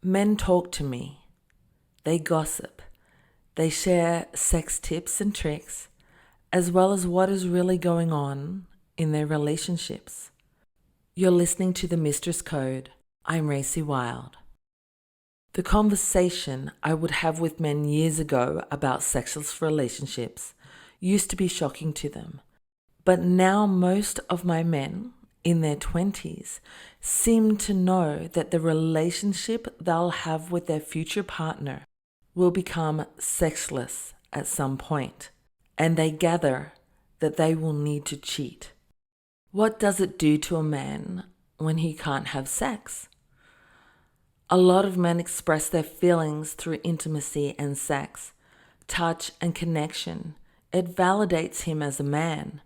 Men talk to me. They gossip. They share sex tips and tricks, as well as what is really going on in their relationships. You're listening to The Mistress Code. I'm RacyWilde. The conversation I would have with men years ago about sexless relationships used to be shocking to them. But now most of my men in their 20s seem to know that the relationship they'll have with their future partner will become sexless at some point, and they gather that they will need to cheat. What does it do to a man when he can't have sex? A lot of men express their feelings through intimacy and sex, touch and connection. It validates him as a man.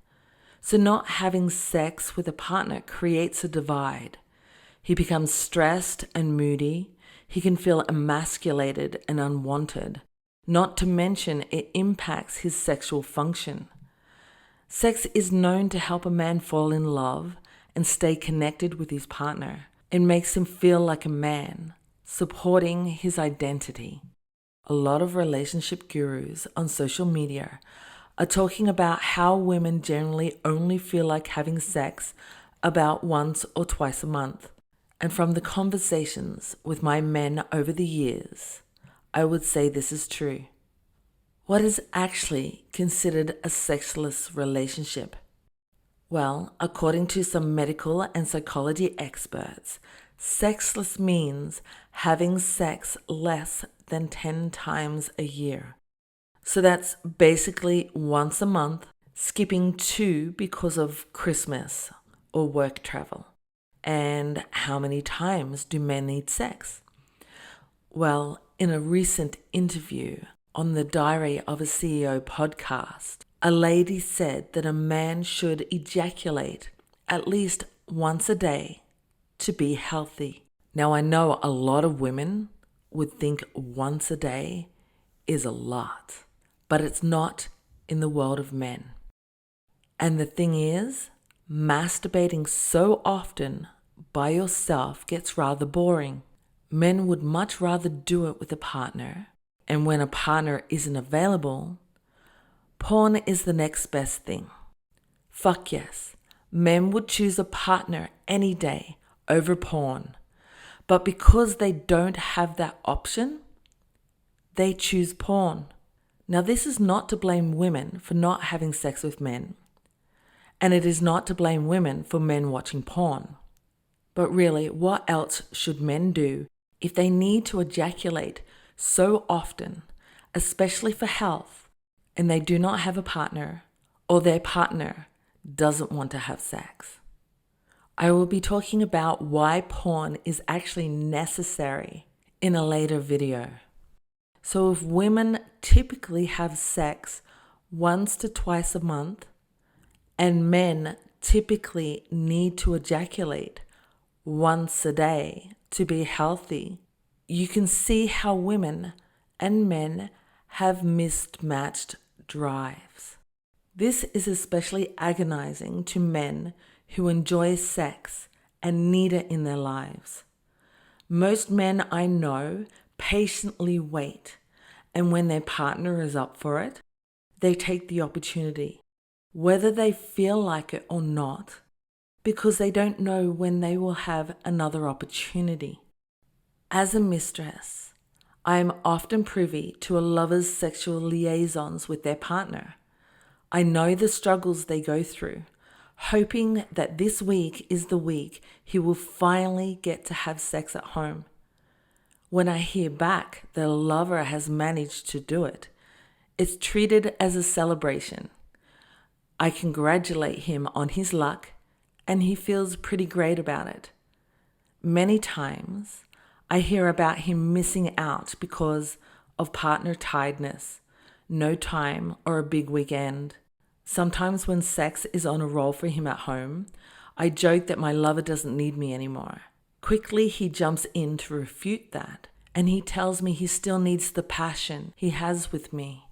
So not having sex with a partner creates a divide. He becomes stressed and moody. He can feel emasculated and unwanted. Not to mention it impacts his sexual function. Sex is known to help a man fall in love and stay connected with his partner. It makes him feel like a man, supporting his identity. A lot of relationship gurus on social media are talking about how women generally only feel like having sex about once or twice a month. And from the conversations with my men over the years, I would say this is true. What is actually considered a sexless relationship? Well, according to some medical and psychology experts, sexless means having sex less than 10 times a year. So that's basically once a month, skipping 2 because of Christmas or work travel. And how many times do men need sex? Well, in a recent interview on the Diary of a CEO podcast, a lady said that a man should ejaculate at least once a day to be healthy. Now, I know a lot of women would think once a day is a lot, but it's not in the world of men. And the thing is, masturbating so often by yourself gets rather boring. Men would much rather do it with a partner, and when a partner isn't available, porn is the next best thing. Fuck yes, men would choose a partner any day over porn, but because they don't have that option, they choose porn. Now, this is not to blame women for not having sex with men, and it is not to blame women for men watching porn. But really, what else should men do if they need to ejaculate so often, especially for health, and they do not have a partner, or their partner doesn't want to have sex? I will be talking about why porn is actually necessary in a later video. So if women typically have sex once to twice a month, and men typically need to ejaculate once a day to be healthy, you can see how women and men have mismatched drives. This is especially agonizing to men who enjoy sex and need it in their lives. Most men I know patiently wait, and when their partner is up for it, they take the opportunity, whether they feel like it or not, because they don't know when they will have another opportunity. As a mistress, I am often privy to a lover's sexual liaisons with their partner. I know the struggles they go through, hoping that this week is the week he will finally get to have sex at home. When I hear back that a lover has managed to do it, it's treated as a celebration. I congratulate him on his luck, and he feels pretty great about it. Many times, I hear about him missing out because of partner tiredness, no time, or a big weekend. Sometimes when sex is on a roll for him at home, I joke that my lover doesn't need me anymore. Quickly, he jumps in to refute that, and he tells me he still needs the passion he has with me.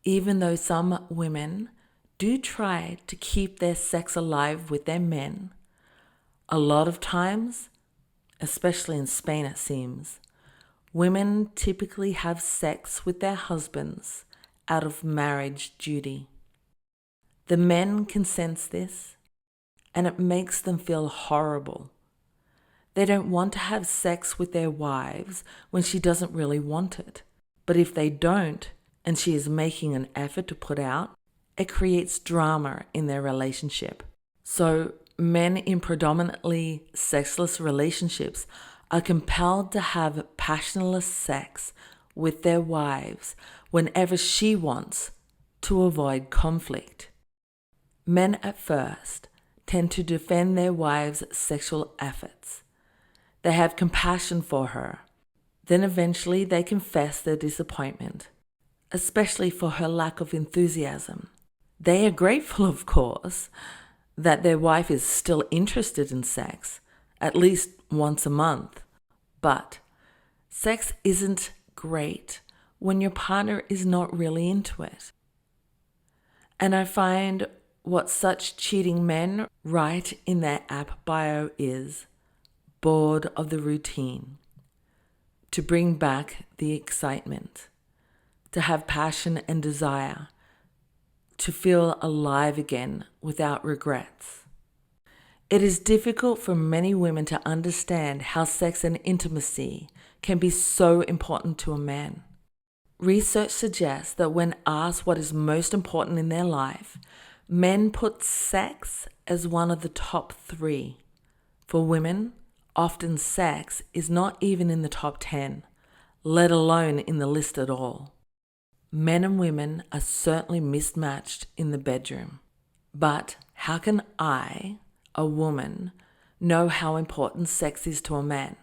Even though some women do try to keep their sex alive with their men, a lot of times especially in Spain it seems, women typically have sex with their husbands out of marriage duty. The men can sense this, and it makes them feel horrible. They don't want to have sex with their wives when she doesn't really want it. But if they don't, and she is making an effort to put out, it creates drama in their relationship. So men in predominantly sexless relationships are compelled to have passionless sex with their wives whenever she wants to avoid conflict. Men at first tend to defend their wives' sexual efforts. They have compassion for her. Then eventually they confess their disappointment, especially for her lack of enthusiasm. They are grateful, of course, that their wife is still interested in sex, at least once a month. But sex isn't great when your partner is not really into it. And I find what such cheating men write in their app bio is bored of the routine, to bring back the excitement, to have passion and desire, to feel alive again without regrets. It is difficult for many women to understand how sex and intimacy can be so important to a man. Research suggests that when asked what is most important in their life, men put sex as one of the top 3. For women, often sex is not even in the top 10, let alone in the list at all. Men and women are certainly mismatched in the bedroom. But how can I, a woman, know how important sex is to a man?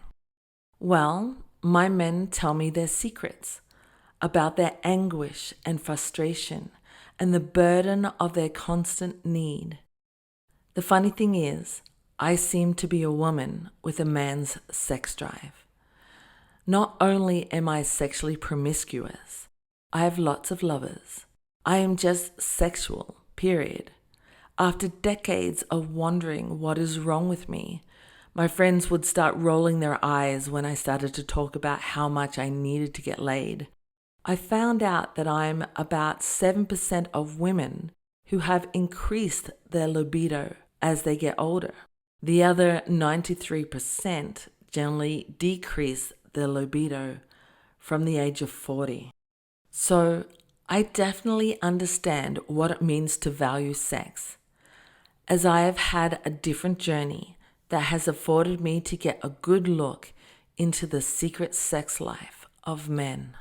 Well, my men tell me their secrets about their anguish and frustration and the burden of their constant need. The funny thing is, I seem to be a woman with a man's sex drive. Not only am I sexually promiscuous, I have lots of lovers. I am just sexual, period. After decades of wondering what is wrong with me, my friends would start rolling their eyes when I started to talk about how much I needed to get laid. I found out that I'm about 7% of women who have increased their libido as they get older. The other 93% generally decrease their libido from the age of 40. So I definitely understand what it means to value sex, as I have had a different journey that has afforded me to get a good look into the secret sex life of men.